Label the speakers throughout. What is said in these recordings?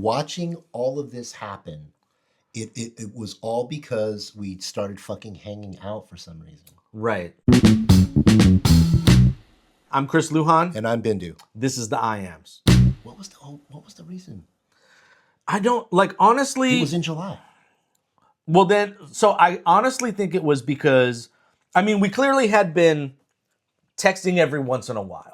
Speaker 1: watching all of this happen, it was all because we started fucking hanging out for some reason.
Speaker 2: Right. I'm Chris Lujan.
Speaker 1: And I'm Bindu.
Speaker 2: This is the I Ams.
Speaker 1: What was the reason?
Speaker 2: I don't, like, honestly...
Speaker 1: It was in July.
Speaker 2: Well, then, so I honestly think it was because, I mean, we clearly had been texting every once in a while.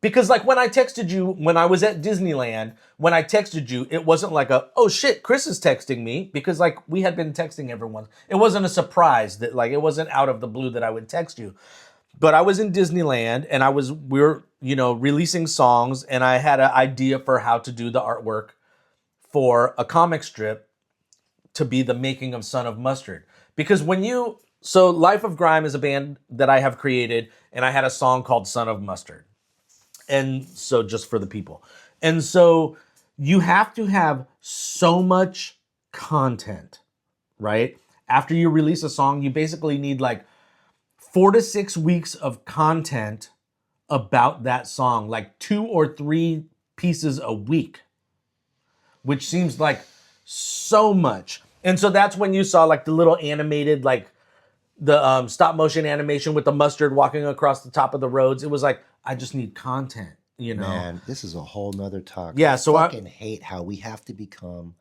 Speaker 2: Because, like, when I texted you, when I was at Disneyland, when I texted you, it wasn't like oh shit, Chris is texting me. Because, like, we had been texting everyone. It wasn't a surprise that, like, it wasn't out of the blue that I would text you. But I was in Disneyland, and we were, releasing songs, and I had an idea for how to do the artwork for a comic strip to be the making of Son of Mustard. Because so Life of Grime is a band that I have created, and I had a song called Son of Mustard. And so just for the people. And so you have to have so much content, right? After you release a song, you basically need like 4 to 6 weeks of content about that song, like 2 or 3 pieces a week, which seems like so much. And so that's when you saw like the little animated, like the stop motion animation with the mustard walking across the top of the roads. It was like, I just need content,
Speaker 1: Man, this is a whole nother talk.
Speaker 2: Yeah, so
Speaker 1: I fucking hate how we have to become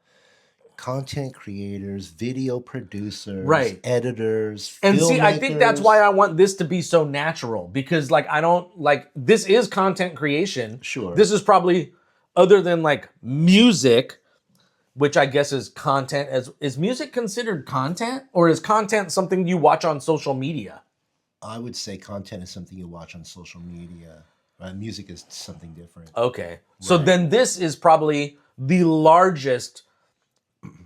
Speaker 1: content creators, video producers,
Speaker 2: right,
Speaker 1: editors,
Speaker 2: and
Speaker 1: filmmakers.
Speaker 2: See, I think that's why I want this to be so natural, because like I don't like, this is content creation.
Speaker 1: Sure.
Speaker 2: This is probably, other than like music, which I guess is content. Is music considered content, or is content something you watch on social media?
Speaker 1: I would say content is something you watch on social media. Music is something different.
Speaker 2: Okay.
Speaker 1: Right.
Speaker 2: So then this is probably the largest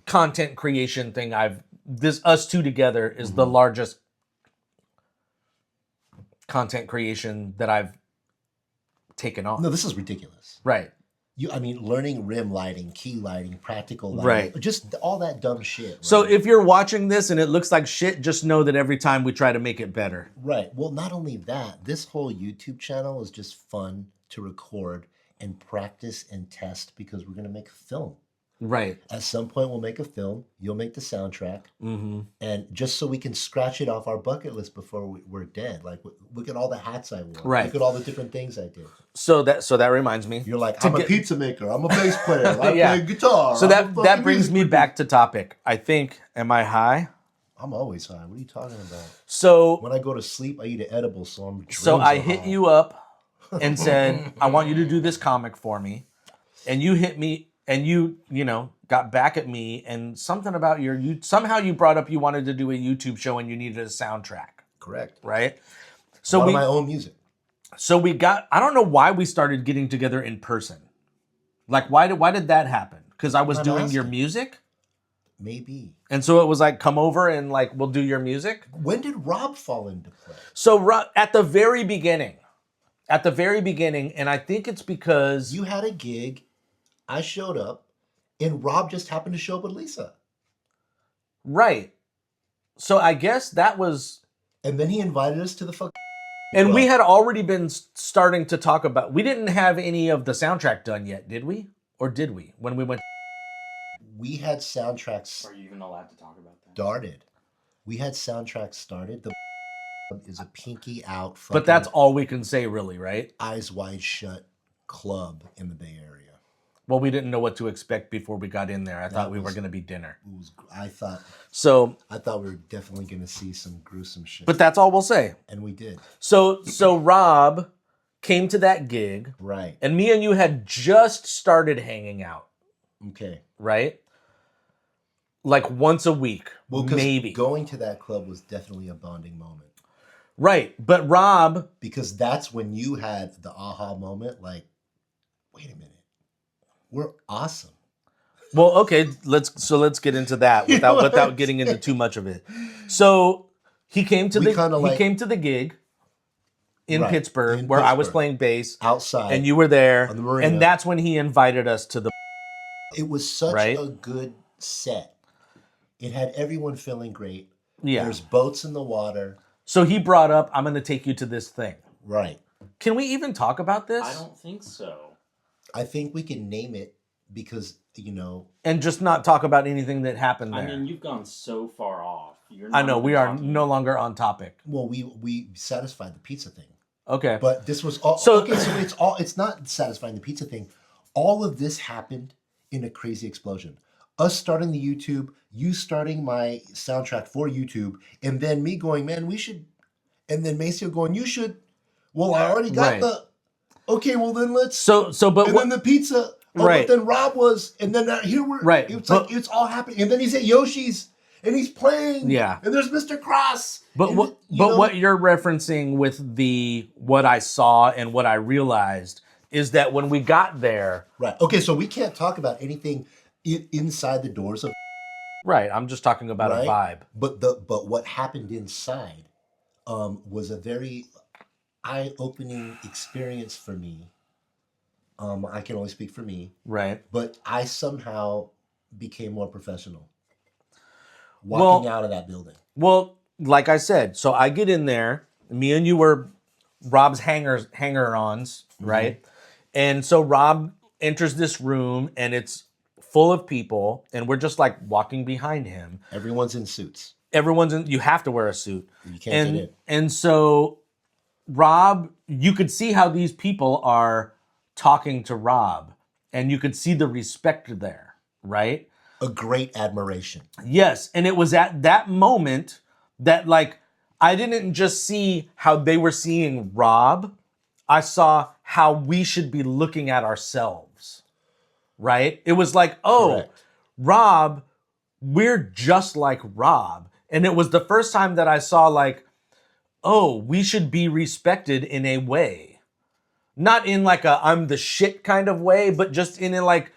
Speaker 2: content creation thing us two together is the largest content creation that I've taken on.
Speaker 1: No, this is ridiculous.
Speaker 2: Right.
Speaker 1: Learning rim lighting, key lighting, practical lighting,
Speaker 2: right,
Speaker 1: just all that dumb shit. Right?
Speaker 2: So if you're watching this and it looks like shit, just know that every time we try to make it better.
Speaker 1: Right. Well, not only that, this whole YouTube channel is just fun to record and practice and test, because we're going to make a film.
Speaker 2: Right.
Speaker 1: At some point, we'll make a film. You'll make the soundtrack. Mm-hmm. And just so we can scratch it off our bucket list before we're dead. Like, look at all the hats I wore.
Speaker 2: Right.
Speaker 1: Look at all the different things I did.
Speaker 2: So that reminds me.
Speaker 1: You're like, I'm a pizza maker. I'm a bass player. I play guitar.
Speaker 2: So that brings me back to topic. I think, am I high?
Speaker 1: I'm always high. What are you talking about?
Speaker 2: So
Speaker 1: when I go to sleep, I eat an edible,
Speaker 2: so I hit you up and said, I want you to do this comic for me. And you hit me, and you got back at me, and something about somehow you brought up you wanted to do a YouTube show and you needed a soundtrack.
Speaker 1: Correct.
Speaker 2: Right? So
Speaker 1: of my own music.
Speaker 2: So I don't know why we started getting together in person. Like, why did that happen? Because I was doing your music?
Speaker 1: Maybe.
Speaker 2: And so it was like, come over and like, we'll do your music?
Speaker 1: When did Rob fall into play?
Speaker 2: So at the very beginning, and I think it's because...
Speaker 1: You had a gig, I showed up, and Rob just happened to show up with Lisa.
Speaker 2: Right. So I guess that was...
Speaker 1: And then he invited us to the fuck...
Speaker 2: And we had already been starting to talk about... We didn't have any of the soundtrack done yet, did we? Or did we? When we went...
Speaker 1: We had soundtracks...
Speaker 3: Are you even allowed to talk about that?
Speaker 1: Started. We had soundtracks started. The is a pinky out...
Speaker 2: But that's all we can say, really, right?
Speaker 1: Eyes wide shut club in the Bay Area.
Speaker 2: Well, we didn't know what to expect before we got in there. I thought we were going to be dinner.
Speaker 1: I thought we were definitely going to see some gruesome shit.
Speaker 2: But that's all we'll say.
Speaker 1: And we did.
Speaker 2: So Rob came to that gig.
Speaker 1: Right.
Speaker 2: And me and you had just started hanging out.
Speaker 1: Okay.
Speaker 2: Right? Like once a week. Well, maybe.
Speaker 1: Going to that club was definitely a bonding moment.
Speaker 2: Right. But Rob...
Speaker 1: Because that's when you had the aha moment, like, wait a minute. We're awesome.
Speaker 2: Well, okay, let's get into that without getting into too much of it. So he came to the gig in Pittsburgh, where I was playing bass
Speaker 1: outside,
Speaker 2: and you were there,
Speaker 1: on the marina.
Speaker 2: And that's when he invited us to the...
Speaker 1: It was such a good set. It had everyone feeling great.
Speaker 2: Yeah.
Speaker 1: There's boats in the water.
Speaker 2: So he brought up, I'm going to take you to this thing.
Speaker 1: Right.
Speaker 2: Can we even talk about this?
Speaker 3: I don't think so.
Speaker 1: I think we can name it because you know.
Speaker 2: And just not talk about anything that happened there.
Speaker 3: I mean, you've gone so far off. You're
Speaker 2: I
Speaker 3: not
Speaker 2: know,
Speaker 3: even
Speaker 2: we are
Speaker 3: talking-
Speaker 2: no longer on topic.
Speaker 1: Well, we satisfied the pizza thing.
Speaker 2: Okay.
Speaker 1: But this was all
Speaker 2: So-
Speaker 1: okay. So it's not satisfying the pizza thing. All of this happened in a crazy explosion. Us starting the YouTube, you starting my soundtrack for YouTube, and then me going, man, we should, and then Maceo going, you should. Well, I already got
Speaker 2: Right.
Speaker 1: the. Okay, well then let's.
Speaker 2: But
Speaker 1: and then the pizza. Oh,
Speaker 2: Right.
Speaker 1: But then Rob was, and then here we're.
Speaker 2: Right.
Speaker 1: It's
Speaker 2: But-
Speaker 1: like it's all happening, and then he's at Yoshi's, and he's playing.
Speaker 2: Yeah.
Speaker 1: And there's Mr. Cross.
Speaker 2: But
Speaker 1: and
Speaker 2: what
Speaker 1: you know-
Speaker 2: what you're referencing with what I saw and what I realized is that when we got there,
Speaker 1: Right. Okay, so we can't talk about anything inside the doors of.
Speaker 2: right, I'm just talking about a vibe.
Speaker 1: But what happened inside was a very eye-opening experience for me. I can only speak for me,
Speaker 2: Right.
Speaker 1: but I somehow became more professional walking out of that building.
Speaker 2: Well, like I said, so I get in there, me and you were Rob's hanger-ons, right? And so Rob enters this room and it's full of people and we're just like walking behind him.
Speaker 1: Everyone's in suits.
Speaker 2: You have to wear a suit.
Speaker 1: You can't get in.
Speaker 2: And so Rob, you could see how these people are talking to Rob and you could see the respect there, right?
Speaker 1: A great admiration.
Speaker 2: Yes, and it was at that moment that like I didn't just see how they were seeing Rob, I saw how we should be looking at ourselves. Right? It was like, oh,
Speaker 1: Correct.
Speaker 2: Rob, we're just like Rob. And it was the first time that I saw like, oh, we should be respected in a way. Not in like a I'm the shit kind of way, but just in a like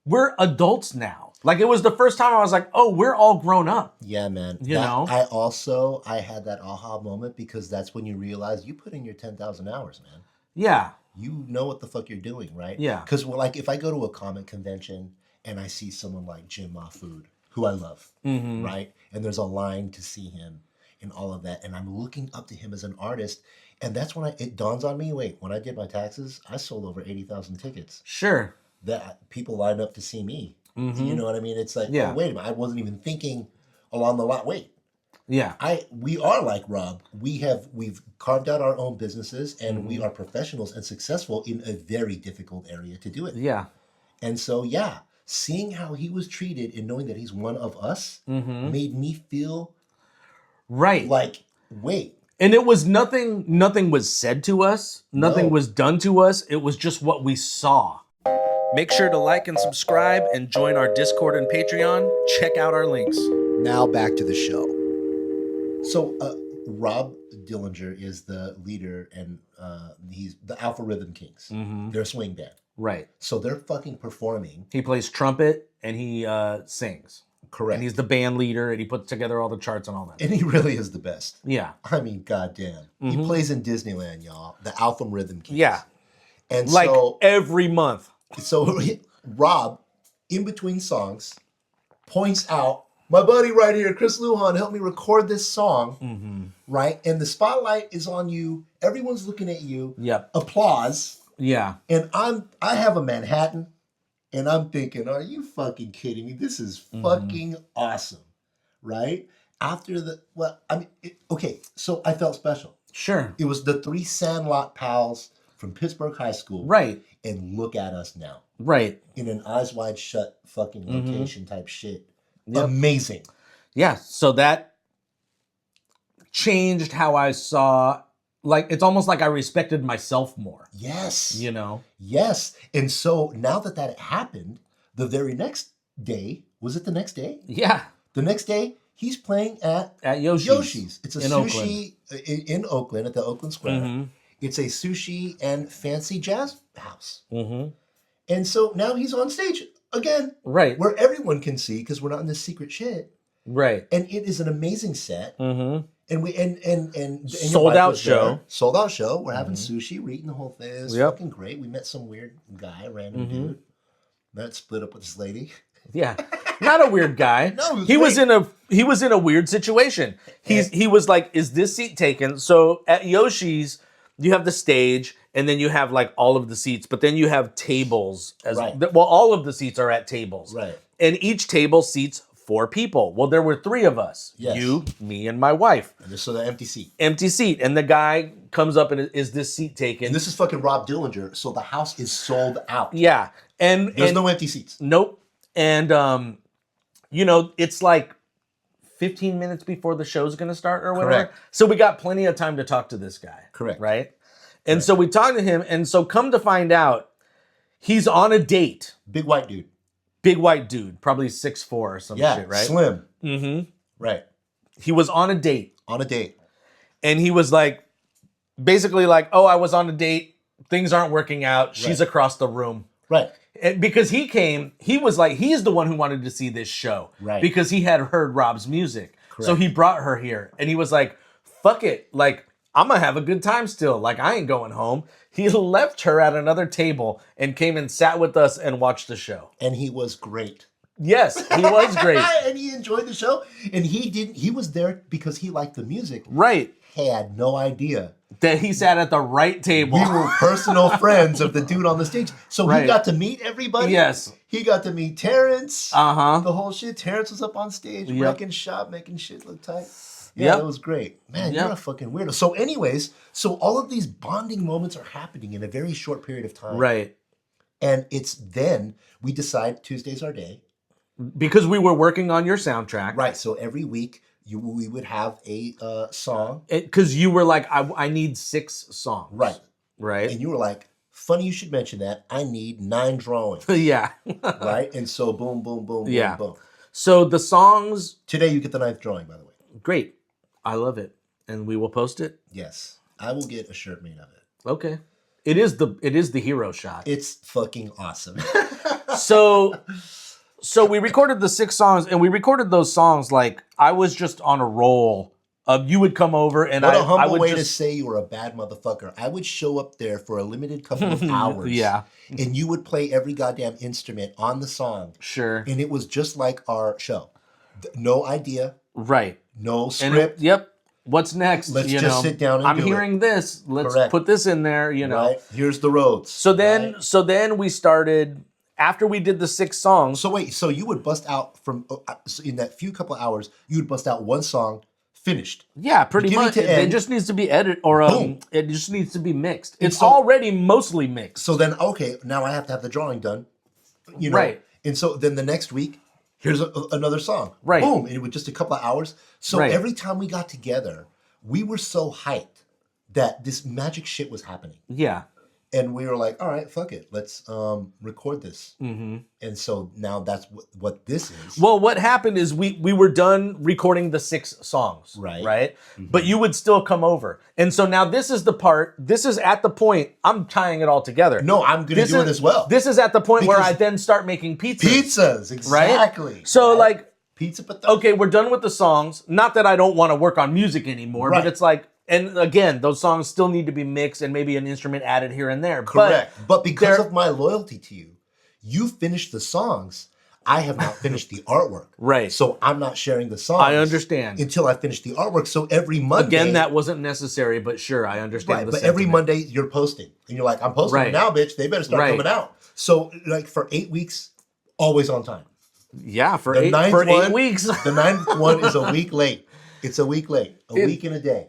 Speaker 2: we're adults now. Like it was the first time I was like, oh, we're all grown up.
Speaker 1: Yeah, man.
Speaker 2: You know?
Speaker 1: I had that aha moment because that's when you realize you put in your 10,000 hours, man.
Speaker 2: Yeah.
Speaker 1: You know what the fuck you're doing, right?
Speaker 2: Yeah.
Speaker 1: Because like if I go to a comic convention and I see someone like Jim Mahfood, who I love,
Speaker 2: Mm-hmm.
Speaker 1: right? And there's a line to see him and all of that, and I'm looking up to him as an artist, and that's when it dawns on me. Wait, when I did my taxes, I sold over 80,000 tickets.
Speaker 2: Sure.
Speaker 1: That people lined up to see me.
Speaker 2: Mm-hmm.
Speaker 1: You know what I mean? It's like,
Speaker 2: Yeah.
Speaker 1: oh, wait a minute, I wasn't even thinking along the line. Wait.
Speaker 2: Yeah.
Speaker 1: We are like Rob. We've carved out our own businesses and
Speaker 2: Mm-hmm.
Speaker 1: we are professionals and successful in a very difficult area to do it.
Speaker 2: Yeah.
Speaker 1: And so yeah, seeing how he was treated and knowing that he's one of us
Speaker 2: Mm-hmm.
Speaker 1: made me feel
Speaker 2: Right.
Speaker 1: like, wait,
Speaker 2: And it was nothing was said to us, nothing
Speaker 1: No.
Speaker 2: was done to us. It was just what we saw. Make sure to like and subscribe and join our Discord and Patreon. Check out our links.
Speaker 1: now back to the show. So Rob Dillinger is the leader and he's the Alpha Rhythm Kings.
Speaker 2: Mm-hmm.
Speaker 1: They're a swing band.
Speaker 2: Right.
Speaker 1: So they're fucking performing.
Speaker 2: He plays trumpet and he sings.
Speaker 1: Correct.
Speaker 2: And he's the band leader and he puts together all the charts and all that.
Speaker 1: And he really is the best.
Speaker 2: Yeah.
Speaker 1: I mean, goddamn. He
Speaker 2: Mhm.
Speaker 1: plays in Disneyland, y'all. The Alpha Rhythm Kings.
Speaker 2: Yeah.
Speaker 1: And
Speaker 2: Like
Speaker 1: so
Speaker 2: every month.
Speaker 1: Rob, in between songs, points out, my buddy right here, Chris Lujan, helped me record this song,
Speaker 2: Mm-hmm.
Speaker 1: right? And the spotlight is on you. Everyone's looking at you.
Speaker 2: Yep.
Speaker 1: Applause.
Speaker 2: Yeah.
Speaker 1: And I have a Manhattan, and I'm thinking, are you fucking kidding me? This is fucking awesome, right? After okay, so I felt special.
Speaker 2: Sure.
Speaker 1: It was the three Sandlot pals from Pittsburgh High School.
Speaker 2: Right.
Speaker 1: And look at us now.
Speaker 2: Right.
Speaker 1: In an eyes wide shut fucking location type shit.
Speaker 2: Yep.
Speaker 1: Amazing.
Speaker 2: Yeah. So that changed how I saw, like, it's almost like I respected myself more,
Speaker 1: Yes.
Speaker 2: you know?
Speaker 1: Yes. And so now that happened, the very next day, was it the next day?
Speaker 2: Yeah.
Speaker 1: The next day, he's playing at
Speaker 2: Yoshi's.
Speaker 1: It's a
Speaker 2: in
Speaker 1: sushi in Oakland at the Oakland Square.
Speaker 2: Mm-hmm.
Speaker 1: It's a sushi and fancy jazz house.
Speaker 2: Mm-hmm.
Speaker 1: And so now he's on stage again,
Speaker 2: Right.
Speaker 1: where everyone can see because we're not in this secret shit.
Speaker 2: Right.
Speaker 1: And it is an amazing set.
Speaker 2: Mm-hmm.
Speaker 1: And we and your
Speaker 2: Sold
Speaker 1: wife
Speaker 2: out
Speaker 1: was there.
Speaker 2: show.
Speaker 1: Sold out show. We're having sushi. We're eating the whole thing. It was
Speaker 2: Yep.
Speaker 1: fucking great. We met some weird guy, random dude. That split up with this lady.
Speaker 2: Yeah. Not a weird guy.
Speaker 1: No,
Speaker 2: he was in a weird situation. He was like, is this seat taken? So at Yoshi's, you have the stage, and then you have like all of the seats, but then you have tables as
Speaker 1: Right.
Speaker 2: well. All of the seats are at tables,
Speaker 1: Right.
Speaker 2: and each table seats 4 people. Well, there were 3 of us:
Speaker 1: Yes.
Speaker 2: you, me, and my wife.
Speaker 1: And so the empty seat.
Speaker 2: Empty seat, and the guy comes up and is this seat taken?
Speaker 1: And this is fucking Rob Dillinger, so the house is sold out.
Speaker 2: Yeah, and
Speaker 1: There's no empty seats.
Speaker 2: Nope. And you know, it's like 15 minutes before the show's going to start or whatever.
Speaker 1: Correct.
Speaker 2: So we got plenty of time to talk to this guy.
Speaker 1: Correct.
Speaker 2: Right? And so we talked to him, and so come to find out, he's on a date.
Speaker 1: Big white dude.
Speaker 2: Big white dude, probably 6'4" or some shit, right?
Speaker 1: Slim.
Speaker 2: Mm-hmm.
Speaker 1: Right.
Speaker 2: He was on a date.
Speaker 1: On a date.
Speaker 2: And he was like, basically like, oh, I was on a date. Things aren't working out. She's
Speaker 1: Right.
Speaker 2: across the room.
Speaker 1: Right.
Speaker 2: And because he came, he was like, he's the one who wanted to see this show.
Speaker 1: Right.
Speaker 2: Because he had heard Rob's music.
Speaker 1: Correct.
Speaker 2: So he brought her here. And he was like, fuck it. Like, I'm going to have a good time still. Like, I ain't going home. He left her at another table and came and sat with us and watched the show.
Speaker 1: And he was great.
Speaker 2: Yes, he was great.
Speaker 1: And he enjoyed the show. And he was there because he liked the music.
Speaker 2: Right.
Speaker 1: Had no idea.
Speaker 2: That he sat at the right table.
Speaker 1: We were personal friends of the dude on the stage. So
Speaker 2: Right.
Speaker 1: he got to meet everybody.
Speaker 2: Yes.
Speaker 1: He got to meet Terrence.
Speaker 2: Uh-huh.
Speaker 1: The whole shit. Terrence was up on stage,
Speaker 2: Yep.
Speaker 1: wrecking shop, making shit look tight. Yeah,
Speaker 2: Yep.
Speaker 1: that was great. Man,
Speaker 2: Yep.
Speaker 1: you're a fucking weirdo. So anyways, so all of these bonding moments are happening in a very short period of time.
Speaker 2: Right.
Speaker 1: And it's then we decide Tuesday's our day.
Speaker 2: Because we were working on your soundtrack.
Speaker 1: Right. So every week we would have a song.
Speaker 2: Because you were like, I need 6 songs.
Speaker 1: Right.
Speaker 2: Right.
Speaker 1: And you were like, funny you should mention that. I need 9 drawings.
Speaker 2: Yeah.
Speaker 1: Right? And so boom, boom, boom, boom,
Speaker 2: Yeah.
Speaker 1: boom.
Speaker 2: So the songs,
Speaker 1: Today you get the 9th drawing, by the way.
Speaker 2: great. I love it. And we will post it.
Speaker 1: Yes. I will get a shirt made of it.
Speaker 2: Okay. It is the hero shot.
Speaker 1: It's fucking awesome.
Speaker 2: So we recorded the 6 songs, and we recorded those songs like I was just on a roll of you would come over and
Speaker 1: What a
Speaker 2: I
Speaker 1: humble
Speaker 2: would
Speaker 1: way to
Speaker 2: just
Speaker 1: say you were a bad motherfucker. I would show up there for a limited couple of hours.
Speaker 2: Yeah.
Speaker 1: And you would play every goddamn instrument on the song.
Speaker 2: Sure.
Speaker 1: And it was just like our show. No idea,
Speaker 2: Right.
Speaker 1: no
Speaker 2: And
Speaker 1: script.
Speaker 2: yep. What's next?
Speaker 1: Let's
Speaker 2: you
Speaker 1: just
Speaker 2: know?
Speaker 1: sit down and
Speaker 2: I'm
Speaker 1: do
Speaker 2: hearing this. Let's
Speaker 1: Correct.
Speaker 2: put this in there, you know.
Speaker 1: Right? Here's the roads.
Speaker 2: So then
Speaker 1: right?
Speaker 2: so then we started after we did the 6 songs.
Speaker 1: So wait, so you would bust out from, so in that few couple of hours, you would bust out one song, finished.
Speaker 2: Yeah, pretty
Speaker 1: beginning
Speaker 2: much.
Speaker 1: to
Speaker 2: It
Speaker 1: end.
Speaker 2: just needs to be edited, or
Speaker 1: Boom.
Speaker 2: it just needs to be mixed. It's
Speaker 1: so-
Speaker 2: already mostly mixed.
Speaker 1: So then, okay, now I have to have the drawing done. You know?
Speaker 2: Right.
Speaker 1: And so then the next week, here's another song.
Speaker 2: Right.
Speaker 1: Boom. And it was just a couple of hours. So
Speaker 2: Right.
Speaker 1: every time we got together, we were so hyped that this magic shit was happening.
Speaker 2: Yeah.
Speaker 1: And we were like, all right, fuck it. Let's record this.
Speaker 2: Mm-hmm.
Speaker 1: And so now that's what this is.
Speaker 2: Well, what happened is we were done recording the 6 songs,
Speaker 1: Right.
Speaker 2: Right. But you would still come over, and so now this is the part. This is at the point I'm tying it all together.
Speaker 1: No, I'm going to do it as well.
Speaker 2: This is at the point where
Speaker 1: Because-
Speaker 2: I then start making pizzas.
Speaker 1: Pizzas, exactly.
Speaker 2: So
Speaker 1: right?
Speaker 2: like,
Speaker 1: Pizza patata.
Speaker 2: okay, we're done with the songs. Not that I don't want to work on music anymore,
Speaker 1: Right.
Speaker 2: but it's like, and again, those songs still need to be mixed and maybe an instrument added here and there.
Speaker 1: Correct. But because
Speaker 2: they're-
Speaker 1: of my loyalty to you, you finished the songs. I have not finished the artwork.
Speaker 2: Right.
Speaker 1: So I'm not sharing the songs.
Speaker 2: I understand.
Speaker 1: Until I finish the artwork. So every Monday.
Speaker 2: Again, that wasn't necessary, but sure, I understand.
Speaker 1: Right.
Speaker 2: The
Speaker 1: But every
Speaker 2: sentiment.
Speaker 1: Monday you're posting. And you're like, I'm posting
Speaker 2: Right.
Speaker 1: it now, bitch. They better start
Speaker 2: Right.
Speaker 1: coming out. So like for 8 weeks, always on time.
Speaker 2: Yeah, for
Speaker 1: The
Speaker 2: eight
Speaker 1: ninth
Speaker 2: for
Speaker 1: one-
Speaker 2: 8 weeks.
Speaker 1: The 9th one is a week late. It's a week late. A week and a day.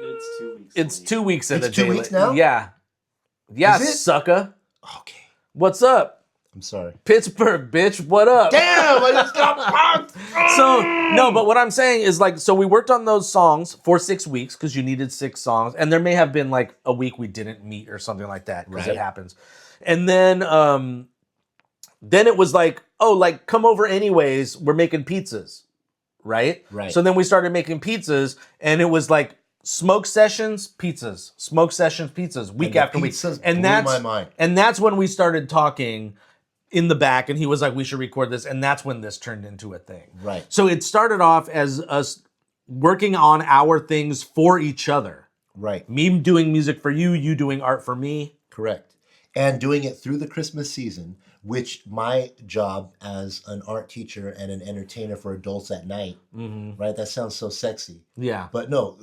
Speaker 3: It's 2 weeks.
Speaker 2: It's
Speaker 3: late.
Speaker 2: 2 weeks in
Speaker 1: It's
Speaker 2: a
Speaker 1: 2
Speaker 2: day.
Speaker 1: weeks now?
Speaker 2: Yeah. Yeah,
Speaker 1: Is it?
Speaker 2: sucker.
Speaker 1: Okay.
Speaker 2: What's up?
Speaker 1: I'm sorry.
Speaker 2: Pittsburgh, bitch. What up?
Speaker 1: Damn, I just got punked.
Speaker 2: So, no, but what I'm saying is like, so we worked on those songs for 6 weeks because you needed 6 songs. And there may have been like a week we didn't meet or something like that because
Speaker 1: Right.
Speaker 2: it happens. And then it was like, oh, like come over anyways. We're making pizzas. Right?
Speaker 1: Right.
Speaker 2: So then we started making pizzas and it was like smoke sessions, pizzas, smoke sessions, pizzas, week
Speaker 1: the
Speaker 2: after week.
Speaker 1: pizzas
Speaker 2: And
Speaker 1: blew
Speaker 2: that's
Speaker 1: my mind.
Speaker 2: And that's when we started talking in the back and he was like, we should record this. And that's when this turned into a thing.
Speaker 1: Right.
Speaker 2: So it started off as us working on our things for each other.
Speaker 1: Right.
Speaker 2: Me doing music for you, you doing art for me.
Speaker 1: Correct. And doing it through the Christmas season, which my job as an art teacher and an entertainer for adults at night, right? That sounds so sexy.
Speaker 2: Yeah.
Speaker 1: But no,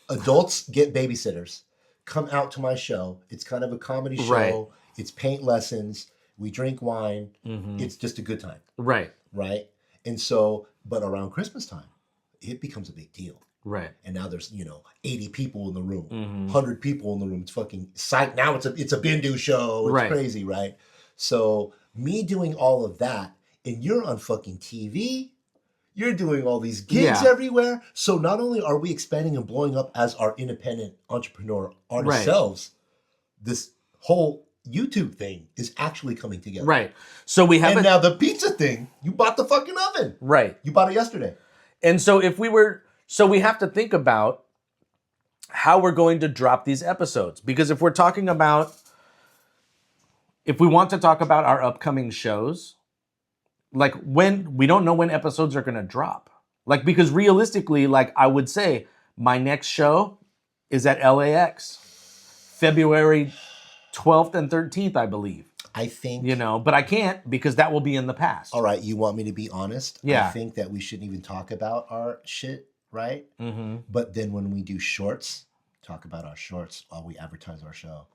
Speaker 1: adults get babysitters come out to my show. It's kind of a comedy show.
Speaker 2: Right.
Speaker 1: It's paint lessons. We drink wine.
Speaker 2: Mhm.
Speaker 1: It's just a good time.
Speaker 2: Right.
Speaker 1: Right. And so, but around Christmas time, it becomes a big deal.
Speaker 2: Right.
Speaker 1: And now there's, 80 people in the room,
Speaker 2: Mhm.
Speaker 1: 100 people in the room. It's fucking psych. Now it's a BINDU show. It's
Speaker 2: Right.
Speaker 1: crazy, right? So me doing all of that, and you're on fucking TV, you're doing all these gigs
Speaker 2: Yeah.
Speaker 1: everywhere. So not only are we expanding and blowing up as our independent entrepreneur artist
Speaker 2: Right.
Speaker 1: selves, this whole YouTube thing is actually coming together.
Speaker 2: Right. So we have
Speaker 1: And now the pizza thing, you bought the fucking oven.
Speaker 2: Right.
Speaker 1: You bought it yesterday.
Speaker 2: And so we have to think about how we're going to drop these episodes. Because if we want to talk about our upcoming shows, like we don't know when episodes are going to drop. Like, because realistically, like I would say my next show is at LAX, February 12th and 13th, I believe.
Speaker 1: I think.
Speaker 2: But I can't because that will be in the past.
Speaker 1: All right, you want me to be honest?
Speaker 2: Yeah.
Speaker 1: I think that we shouldn't even talk about our shit, right?
Speaker 2: Mm-hmm.
Speaker 1: But then when we do shorts, talk about our shorts while we advertise our show.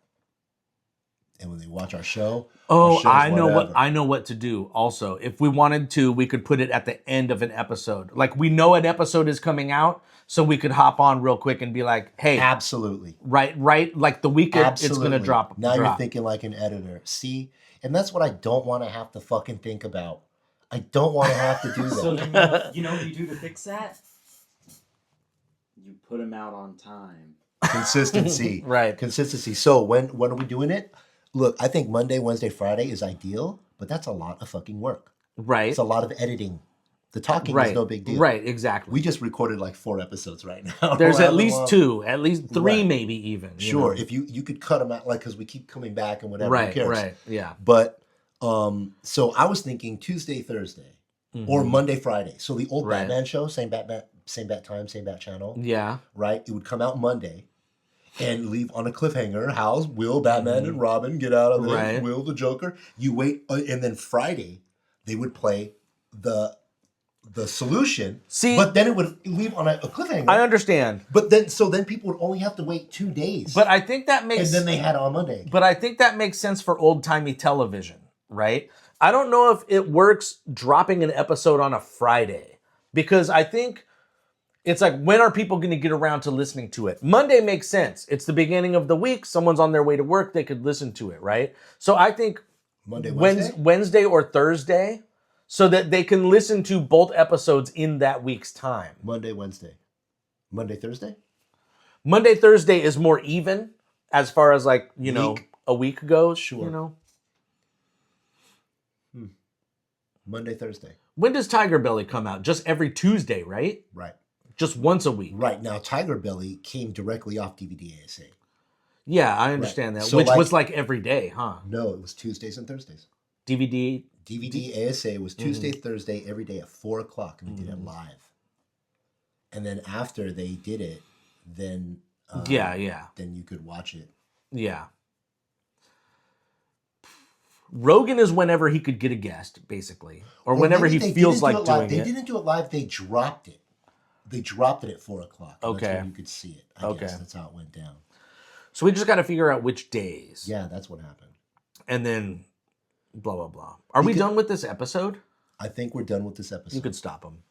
Speaker 1: And when they watch our show,
Speaker 2: Oh,
Speaker 1: our show's
Speaker 2: I know what to do. Also, if we wanted to, we could put it at the end of an episode. Like we know an episode is coming out, so we could hop on real quick and be like, "Hey,
Speaker 1: absolutely,
Speaker 2: right, like the weekend
Speaker 1: absolutely.
Speaker 2: it's gonna drop."
Speaker 1: Now you're thinking like an editor. See, and that's what I don't want to have to fucking think about. I don't want to have to do that.
Speaker 3: So then you know what you do to fix that? You put them out on time.
Speaker 1: Consistency,
Speaker 2: Right.
Speaker 1: Consistency. So when are we doing it? Look, I think Monday, Wednesday, Friday is ideal, but that's a lot of fucking work.
Speaker 2: Right.
Speaker 1: It's a lot of editing. The talking
Speaker 2: Right.
Speaker 1: is no big deal.
Speaker 2: Right. Exactly.
Speaker 1: We just recorded like 4 episodes right now.
Speaker 2: There's
Speaker 1: We'll
Speaker 2: at
Speaker 1: have
Speaker 2: least
Speaker 1: them
Speaker 2: 2, at least 3,
Speaker 1: Right.
Speaker 2: maybe even.
Speaker 1: Sure, if you could cut them out, like because we keep coming back and whatever. Who
Speaker 2: Right.
Speaker 1: cares?
Speaker 2: Right. Yeah.
Speaker 1: But so I was thinking Tuesday, Thursday, or
Speaker 2: Mhm.
Speaker 1: Monday, Friday. So the old
Speaker 2: Right.
Speaker 1: Batman show, same bat time, same bat channel,
Speaker 2: Yeah.
Speaker 1: right? It would come out Monday and leave on a cliffhanger. How's Will, Batman, and Robin get out of it?
Speaker 2: Right.
Speaker 1: Will, the Joker. You wait, and then Friday they would play the solution.
Speaker 2: See,
Speaker 1: but then it would leave on a cliffhanger.
Speaker 2: I understand,
Speaker 1: But then people would only have to wait 2 days.
Speaker 2: but I think that makes.
Speaker 1: and then they had it on Monday.
Speaker 2: But I think that makes sense for old timey television, right? I don't know if it works dropping an episode on a Friday because I think it's like, when are people going to get around to listening to it? Monday makes sense. It's the beginning of the week. Someone's on their way to work. They could listen to it, right? So I think
Speaker 1: Monday, Wednesday?
Speaker 2: Wednesday or Thursday so that they can listen to both episodes in that week's time.
Speaker 1: Monday, Wednesday. Monday, Thursday?
Speaker 2: Monday, Thursday is more even as far as like,
Speaker 1: Week?
Speaker 2: a week goes.
Speaker 1: Sure. Monday, Thursday.
Speaker 2: When does Tiger Belly come out? Just every Tuesday, right?
Speaker 1: Right.
Speaker 2: Just once a week.
Speaker 1: Right. Now, Tiger Belly came directly off DVD ASA.
Speaker 2: Yeah, I understand that.
Speaker 1: So,
Speaker 2: Which
Speaker 1: like-
Speaker 2: was like every day, huh?
Speaker 1: No, it was Tuesdays and Thursdays.
Speaker 2: DVD.
Speaker 1: DVD ASA was Tuesday, Thursday, every day at 4 o'clock, and we did it live. And then after they did it, then
Speaker 2: Yeah.
Speaker 1: then you could watch it.
Speaker 2: Yeah. Rogan is whenever he could get a guest, basically. Or
Speaker 1: Well,
Speaker 2: whenever
Speaker 1: maybe
Speaker 2: he
Speaker 1: they
Speaker 2: feels
Speaker 1: didn't do
Speaker 2: like
Speaker 1: it live.
Speaker 2: doing
Speaker 1: They
Speaker 2: it.
Speaker 1: didn't do it live. They dropped it. They dropped it at 4 o'clock. And
Speaker 2: Okay.
Speaker 1: That's when you could see it. I
Speaker 2: Okay.
Speaker 1: guess that's how it went down.
Speaker 2: So we just got to figure out which days.
Speaker 1: Yeah, that's what happened.
Speaker 2: And then blah, blah, blah. Are we
Speaker 1: could-
Speaker 2: done with this episode?
Speaker 1: I think we're done with this episode.
Speaker 2: You could stop him.